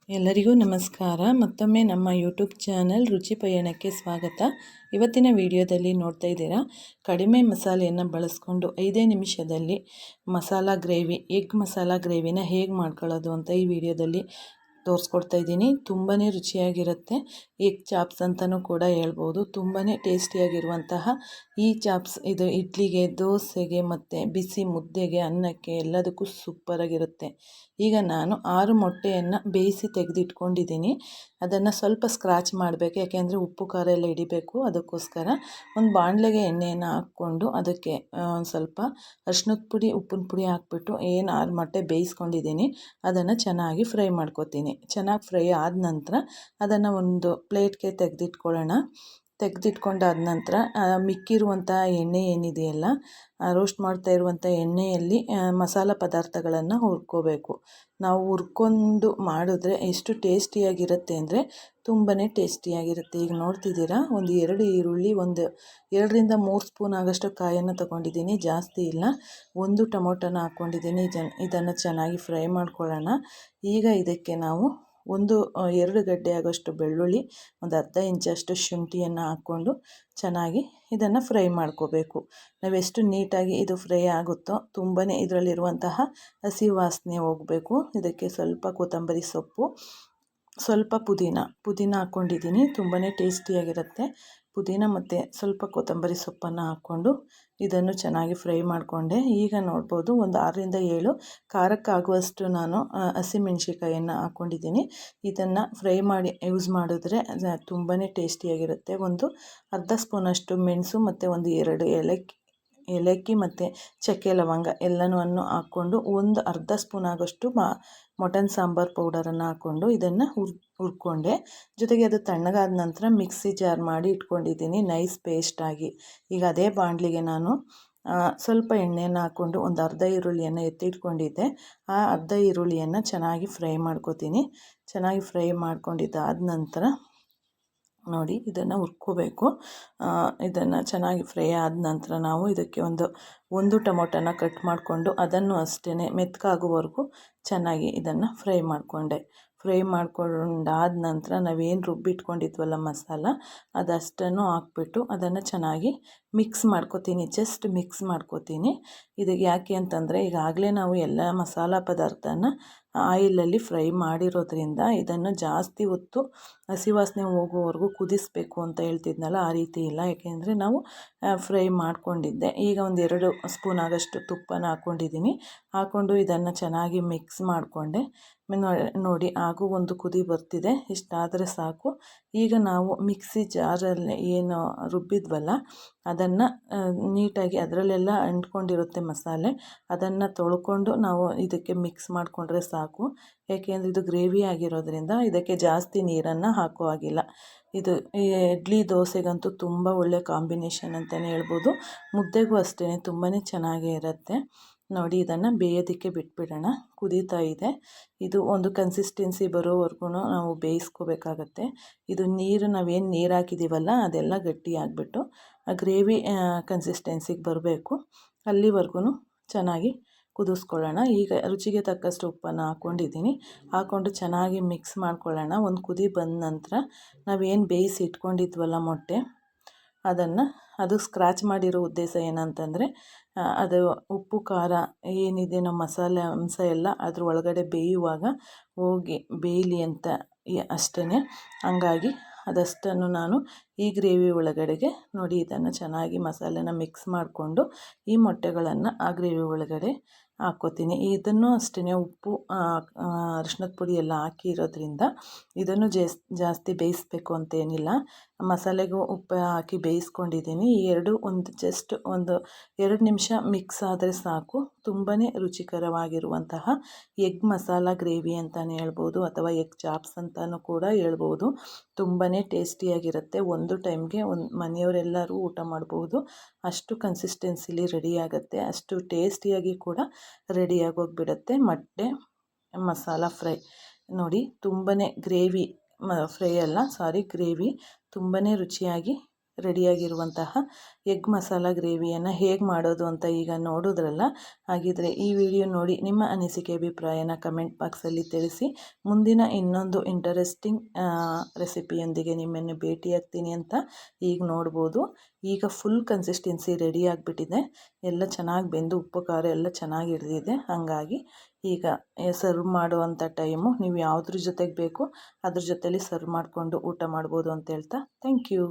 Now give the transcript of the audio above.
ಎಲ್ಲರಿಗೂ ನಮಸ್ಕಾರ. ಮತ್ತೊಮ್ಮೆ ನಮ್ಮ ಯೂಟ್ಯೂಬ್ ಚಾನಲ್ ರುಚಿ ಪಯಣಕ್ಕೆ ಸ್ವಾಗತ. ಇವತ್ತಿನ ವಿಡಿಯೋದಲ್ಲಿ ನೋಡ್ತಾ ಇದ್ದೀರಾ, ಕಡಿಮೆ ಮಸಾಲೆಯನ್ನು ಬಳಸ್ಕೊಂಡು 5 ನಿಮಿಷದಲ್ಲಿ ಮಸಾಲ ಗ್ರೇವಿ, ಎಗ್ ಮಸಾಲ ಗ್ರೇವಿನ ಹೇಗೆ ಮಾಡ್ಕೊಳ್ಳೋದು ಅಂತ ಈ ವಿಡಿಯೋದಲ್ಲಿ ತೋರಿಸ್ಕೊಡ್ತಾ ಇದ್ದೀನಿ. ತುಂಬಾ ರುಚಿಯಾಗಿರುತ್ತೆ. ಎಗ್ ಚಾಪ್ಸ್ ಅಂತಲೂ ಕೂಡ ಹೇಳ್ಬೋದು. ತುಂಬಾ ಟೇಸ್ಟಿಯಾಗಿರುವಂತಹ ಈ ಚಾಪ್ಸ್ ಇದು ಇಡ್ಲಿಗೆ, ದೋಸೆಗೆ ಮತ್ತು ಬಿಸಿ ಮುದ್ದೆಗೆ, ಅನ್ನಕ್ಕೆ ಎಲ್ಲದಕ್ಕೂ ಸೂಪರಾಗಿರುತ್ತೆ. ಈಗ ನಾನು 6 ಮೊಟ್ಟೆಯನ್ನು ಬೇಯಿಸಿ ತೆಗೆದಿಟ್ಕೊಂಡಿದ್ದೀನಿ. ಅದನ್ನು ಸ್ವಲ್ಪ ಸ್ಕ್ರಾಚ್ ಮಾಡಬೇಕು, ಯಾಕೆಂದರೆ ಉಪ್ಪು ಖಾರ ಎಲ್ಲ ಹಿಡಿಬೇಕು. ಅದಕ್ಕೋಸ್ಕರ ಒಂದು ಬಾಣಲೆಗೆ ಎಣ್ಣೆಯನ್ನು ಹಾಕ್ಕೊಂಡು ಅದಕ್ಕೆ ಒಂದು ಸ್ವಲ್ಪ ಅರಿಶಿನದ ಪುಡಿ, ಉಪ್ಪಿನ ಪುಡಿ ಹಾಕ್ಬಿಟ್ಟು ಏನು 6 ಮೊಟ್ಟೆ ಬೇಯಿಸ್ಕೊಂಡಿದ್ದೀನಿ ಅದನ್ನು ಚೆನ್ನಾಗಿ ಫ್ರೈ ಮಾಡ್ಕೊತೀನಿ. ಚೆನ್ನಾಗಿ ಫ್ರೈ ಆದ ನಂತರ ಅದನ್ನು ಒಂದು ಪ್ಲೇಟ್ಗೆ ತೆಗೆದಿಟ್ಕೊಂಡಾದ ನಂತರ ಮಿಕ್ಕಿರುವಂಥ ಎಣ್ಣೆ ಏನಿದೆಯಲ್ಲ, ರೋಸ್ಟ್ ಮಾಡ್ತಾ ಇರುವಂಥ ಎಣ್ಣೆಯಲ್ಲಿ ಮಸಾಲ ಪದಾರ್ಥಗಳನ್ನು ಹುರ್ಕೋಬೇಕು. ನಾವು ಹುರ್ಕೊಂಡು ಮಾಡಿದ್ರೆ ಎಷ್ಟು ಟೇಸ್ಟಿಯಾಗಿರುತ್ತೆ ಅಂದರೆ ತುಂಬಾ ಟೇಸ್ಟಿಯಾಗಿರುತ್ತೆ. ಈಗ ನೋಡ್ತಿದ್ದೀರಾ, ಒಂದು 2 ಈರುಳ್ಳಿ, 2ರಿಂದ 3 ಸ್ಪೂನ್ ಆಗೋಷ್ಟು ಕಾಯನ್ನು ತೊಗೊಂಡಿದ್ದೀನಿ, ಜಾಸ್ತಿ ಇಲ್ಲ. 1 ಟೊಮೊಟೊನ ಹಾಕ್ಕೊಂಡಿದ್ದೀನಿ. ಇದನ್ನು ಚೆನ್ನಾಗಿ ಫ್ರೈ ಮಾಡ್ಕೊಳ್ಳೋಣ. ಈಗ ಇದಕ್ಕೆ ನಾವು 2 ಗಡ್ಡೆ ಆಗೋಷ್ಟು ಬೆಳ್ಳುಳ್ಳಿ, ಒಂದು ಅರ್ಧ ಇಂಚಷ್ಟು ಶುಂಠಿಯನ್ನು ಹಾಕ್ಕೊಂಡು ಚೆನ್ನಾಗಿ ಇದನ್ನು ಫ್ರೈ ಮಾಡ್ಕೋಬೇಕು. ನಾವೆಷ್ಟು ನೀಟಾಗಿ ಇದು ಫ್ರೈ ಆಗುತ್ತೋ ತುಂಬಾ ಇದರಲ್ಲಿರುವಂತಹ ಹಸಿ ವಾಸನೆ ಹೋಗಬೇಕು. ಇದಕ್ಕೆ ಸ್ವಲ್ಪ ಕೊತ್ತಂಬರಿ ಸೊಪ್ಪು, ಸ್ವಲ್ಪ ಪುದೀನ ಹಾಕ್ಕೊಂಡಿದ್ದೀನಿ. ತುಂಬಾ ಟೇಸ್ಟಿಯಾಗಿರುತ್ತೆ. ಪುದೀನ ಮತ್ತು ಸ್ವಲ್ಪ ಕೊತ್ತಂಬರಿ ಸೊಪ್ಪನ್ನು ಹಾಕ್ಕೊಂಡು ಇದನ್ನು ಚೆನ್ನಾಗಿ ಫ್ರೈ ಮಾಡಿಕೊಂಡೆ. ಈಗ ನೋಡ್ಬೋದು, ಒಂದು 6ರಿಂದ 7 ಖಾರಕ್ಕಾಗುವಷ್ಟು ನಾನು ಹಸಿಮೆಣ್ಸಿಕಾಯನ್ನು ಹಾಕ್ಕೊಂಡಿದ್ದೀನಿ. ಇದನ್ನು ಫ್ರೈ ಮಾಡಿ ಯೂಸ್ ಮಾಡಿದ್ರೆ ತುಂಬಾ ಟೇಸ್ಟಿಯಾಗಿರುತ್ತೆ. ಒಂದು ಅರ್ಧ ಸ್ಪೂನಷ್ಟು ಮೆಣಸು ಮತ್ತು ಒಂದು 2 ಏಲಕ್ಕಿ ಮತ್ತು ಚಕ್ಕೆ ಲವಂಗ ಎಲ್ಲನೂ ಹಾಕ್ಕೊಂಡು ಒಂದು ಅರ್ಧ ಸ್ಪೂನ್ ಆಗೋಷ್ಟು ಮಟನ್ ಸಾಂಬಾರು ಪೌಡರನ್ನು ಹಾಕ್ಕೊಂಡು ಇದನ್ನು ಹುರ್ಕೊಂಡೆ. ಜೊತೆಗೆ ಅದು ತಣ್ಣಗಾದ ನಂತರ ಮಿಕ್ಸಿ ಜಾರ್ ಮಾಡಿ ಇಟ್ಕೊಂಡಿದ್ದೀನಿ, ನೈಸ್ ಪೇಸ್ಟಾಗಿ. ಈಗ ಅದೇ ಬಾಣಲಿಗೆ ನಾನು ಸ್ವಲ್ಪ ಎಣ್ಣೆಯನ್ನು ಹಾಕ್ಕೊಂಡು ಒಂದು ಅರ್ಧ ಈರುಳ್ಳಿಯನ್ನು ಎತ್ತಿಟ್ಕೊಂಡಿದ್ದೆ. ಆ ಅರ್ಧ ಈರುಳ್ಳಿಯನ್ನು ಚೆನ್ನಾಗಿ ಫ್ರೈ ಮಾಡ್ಕೋತೀನಿ. ಚೆನ್ನಾಗಿ ಫ್ರೈ ಮಾಡ್ಕೊಂಡಿದ್ದಾದ ನಂತರ ನೋಡಿ, ಇದನ್ನು ಹುರ್ಕೋಬೇಕು. ಇದನ್ನು ಚೆನ್ನಾಗಿ ಫ್ರೈ ಆದ ನಂತರ ನಾವು ಇದಕ್ಕೆ ಒಂದು ಟೊಮೊಟೊನ ಕಟ್ ಮಾಡಿಕೊಂಡು ಅದನ್ನು ಅಷ್ಟೇ ಮೆತ್ತಗಾಗುವವರೆಗೂ ಚೆನ್ನಾಗಿ ಇದನ್ನು ಫ್ರೈ ಮಾಡ್ಕೊಂಡಾದ ನಂತರ ನಾವೇನು ರುಬ್ಬಿಟ್ಕೊಂಡಿದ್ವಲ್ಲ ಮಸಾಲ, ಅದಷ್ಟನ್ನು ಹಾಕ್ಬಿಟ್ಟು ಅದನ್ನು ಚೆನ್ನಾಗಿ ಮಿಕ್ಸ್ ಮಾಡ್ಕೋತೀನಿ. ಜಸ್ಟ್ ಮಿಕ್ಸ್ ಮಾಡ್ಕೋತೀನಿ. ಇದಕ್ಕೆ ಯಾಕೆ ಅಂತಂದರೆ ಈಗಾಗಲೇ ನಾವು ಎಲ್ಲ ಮಸಾಲ ಪದಾರ್ಥನ ಆಯಿಲಲ್ಲಿ ಫ್ರೈ ಮಾಡಿರೋದ್ರಿಂದ ಇದನ್ನು ಜಾಸ್ತಿ ಹೊತ್ತು ಹಸಿ ವಾಸನೆ ಹೋಗೋವರೆಗೂ ಕುದಿಸಬೇಕು ಅಂತ ಹೇಳ್ತಿದ್ನಲ್ಲ, ಆ ರೀತಿ ಇಲ್ಲ. ಯಾಕೆಂದರೆ ನಾವು ಫ್ರೈ ಮಾಡ್ಕೊಂಡಿದ್ದೆ. ಈಗ ಒಂದು 2 ಸ್ಪೂನ್ ಆಗೋಷ್ಟು ತುಪ್ಪನ ಹಾಕ್ಕೊಂಡು ಇದನ್ನು ಚೆನ್ನಾಗಿ ಮಿಕ್ಸ್ ಮಾಡಿಕೊಂಡೆ. ನೋಡಿ, ಹಾಗೂ ಒಂದು ಕುದಿ ಬರ್ತಿದೆ. ಇಷ್ಟಾದರೆ ಸಾಕು. ಈಗ ನಾವು ಮಿಕ್ಸಿ ಜಾರಲ್ಲಿ ಏನು ರುಬ್ಬಿದ್ವಲ್ಲ ಅದನ್ನು ನೀಟಾಗಿ, ಅದರಲ್ಲೆಲ್ಲ ಅಂಟ್ಕೊಂಡಿರುತ್ತೆ ಮಸಾಲೆ, ಅದನ್ನು ತೊಳ್ಕೊಂಡು ನಾವು ಇದಕ್ಕೆ ಮಿಕ್ಸ್ ಮಾಡಿಕೊಂಡ್ರೆ ಸಾಕು. ಏಕೆಂದರೆ ಇದು ಗ್ರೇವಿ ಆಗಿರೋದ್ರಿಂದ ಇದಕ್ಕೆ ಜಾಸ್ತಿ ನೀರನ್ನು ಹಾಕೋ ಹಾಗಿಲ್ಲ. ಇದು ಇಡ್ಲಿ ದೋಸೆಗಂತೂ ತುಂಬ ಒಳ್ಳೆ ಕಾಂಬಿನೇಷನ್ ಅಂತಲೇ ಹೇಳ್ಬೋದು. ಮುದ್ದೆಗೂ ಅಷ್ಟೇ ತುಂಬಾ ಚೆನ್ನಾಗೇ ಇರುತ್ತೆ. ನೋಡಿ, ಇದನ್ನು ಬೇಯೋದಕ್ಕೆ ಬಿಟ್ಬಿಡೋಣ. ಕುದೀತಾ ಇದೆ. ಇದು ಒಂದು ಕನ್ಸಿಸ್ಟೆನ್ಸಿ ಬರೋವರೆಗೂ ನಾವು ಬೇಯಿಸ್ಕೋಬೇಕಾಗತ್ತೆ. ಇದು ನಾವೇನು ನೀರು ಹಾಕಿದ್ದೀವಲ್ಲ ಅದೆಲ್ಲ ಗಟ್ಟಿಯಾಗಿಬಿಟ್ಟು ಗ್ರೇವಿ ಕನ್ಸಿಸ್ಟೆನ್ಸಿಗೆ ಬರಬೇಕು. ಅಲ್ಲಿವರೆಗೂ ಚೆನ್ನಾಗಿ ಕುದಿಸ್ಕೊಳ್ಳೋಣ. ಈಗ ರುಚಿಗೆ ತಕ್ಕಷ್ಟು ಉಪ್ಪನ್ನು ಹಾಕ್ಕೊಂಡು ಚೆನ್ನಾಗಿ ಮಿಕ್ಸ್ ಮಾಡ್ಕೊಳ್ಳೋಣ. ಒಂದು ಕುದಿ ಬಂದ ನಂತರ ನಾವೇನು ಬೇಯಿಸಿ ಇಟ್ಕೊಂಡಿದ್ವಲ್ಲ ಮೊಟ್ಟೆ, ಅದು ಸ್ಕ್ರಾಚ್ ಮಾಡಿರೋ ಉದ್ದೇಶ ಏನಂತಂದರೆ ಅದು ಉಪ್ಪು ಖಾರ ಏನಿದೆ ನಮ್ಮ ಮಸಾಲೆ ಅಂಶ ಎಲ್ಲ ಅದ್ರ ಒಳಗಡೆ ಬೇಯುವಾಗ ಹೋಗಿ ಬೇಯಲಿ ಅಂತ ಅಷ್ಟೇ. ಹಂಗಾಗಿ ಅದಷ್ಟನ್ನು ನಾನು ಈ ಗ್ರೇವಿ ಒಳಗಡೆಗೆ ನೋಡಿ ಇದನ್ನು ಚೆನ್ನಾಗಿ ಮಸಾಲೆನ ಮಿಕ್ಸ್ ಮಾಡಿಕೊಂಡು ಈ ಮೊಟ್ಟೆಗಳನ್ನು ಆ ಗ್ರೇವಿ ಒಳಗಡೆ ಹಾಕ್ಕೋತೀನಿ. ಇದನ್ನು ಅಷ್ಟೇ ಉಪ್ಪು, ಅರಿಶಿನದ ಪುಡಿ ಎಲ್ಲ ಹಾಕಿರೋದ್ರಿಂದ ಇದನ್ನು ಜಾಸ್ತಿ ಬೇಯಿಸಬೇಕು ಅಂತೇನಿಲ್ಲ. ಮಸಾಲೆಗೂ ಉಪ್ಪು ಹಾಕಿ ಬೇಯಿಸ್ಕೊಂಡಿದ್ದೀನಿ. ಈ ಜಸ್ಟ್ ಒಂದು 2 ನಿಮಿಷ ಮಿಕ್ಸ್ ಆದರೆ ಸಾಕು. ತುಂಬಾ ರುಚಿಕರವಾಗಿರುವಂತಹ ಎಗ್ ಮಸಾಲ ಗ್ರೇವಿ ಅಂತಲೇ ಹೇಳ್ಬೋದು, ಅಥವಾ ಎಗ್ ಚಾಪ್ಸ್ ಅಂತಲೂ ಕೂಡ ಹೇಳ್ಬೋದು. ತುಂಬಾ ಟೇಸ್ಟಿಯಾಗಿರುತ್ತೆ. ಒಂದು ಟೈಮ್ಗೆ ಮನೆಯವರೆಲ್ಲರೂ ಊಟ ಮಾಡ್ಬೋದು. ಅಷ್ಟು ಕನ್ಸಿಸ್ಟೆನ್ಸಿಲಿ ರೆಡಿಯಾಗುತ್ತೆ. ಅಷ್ಟು ಟೇಸ್ಟಿಯಾಗಿ ಕೂಡ ರೆಡಿಯಾಗಿ ಹೋಗಿಬಿಡುತ್ತೆ ಮೊಟ್ಟೆ ಮಸಾಲ ಫ್ರೈ. ನೋಡಿ, ತುಂಬಾ ಗ್ರೇವಿ ತುಂಬಾ ರುಚಿಯಾಗಿ ರೆಡಿಯಾಗಿರುವಂತಹ ಎಗ್ ಮಸಾಲ ಗ್ರೇವಿಯನ್ನು ಹೇಗೆ ಮಾಡೋದು ಅಂತ ಈಗ ನೋಡಿದ್ರಲ್ಲ. ಹಾಗಿದ್ರೆ ಈ ವಿಡಿಯೋ ನೋಡಿ ನಿಮ್ಮ ಅನಿಸಿಕೆ ಅಭಿಪ್ರಾಯನ ಕಮೆಂಟ್ ಬಾಕ್ಸಲ್ಲಿ ತಿಳಿಸಿ. ಮುಂದಿನ ಇನ್ನೊಂದು ಇಂಟರೆಸ್ಟಿಂಗ್ ರೆಸಿಪಿಯೊಂದಿಗೆ ನಿಮ್ಮನ್ನು ಭೇಟಿಯಾಗ್ತೀನಿ ಅಂತ ಈಗ ನೋಡ್ಬೋದು. ಈಗ ಫುಲ್ ಕನ್ಸಿಸ್ಟೆನ್ಸಿ ರೆಡಿ ಆಗಿಬಿಟ್ಟಿದೆ. ಎಲ್ಲ ಚೆನ್ನಾಗಿ ಬೆಂದು ಉಪ್ಪು ಖಾರ ಎಲ್ಲ ಚೆನ್ನಾಗಿ ಹಿಡಿದಿದೆ. ಹಾಗಾಗಿ ಈಗ ಸರ್ವ್ ಮಾಡುವಂಥ ಟೈಮು ನೀವು ಯಾವುದ್ರ ಜೊತೆಗೆ ಬೇಕು ಅದ್ರ ಜೊತೆಲಿ ಸರ್ವ್ ಮಾಡಿಕೊಂಡು ಊಟ ಮಾಡ್ಬೋದು ಅಂತ ಹೇಳ್ತಾ ಥ್ಯಾಂಕ್ ಯು.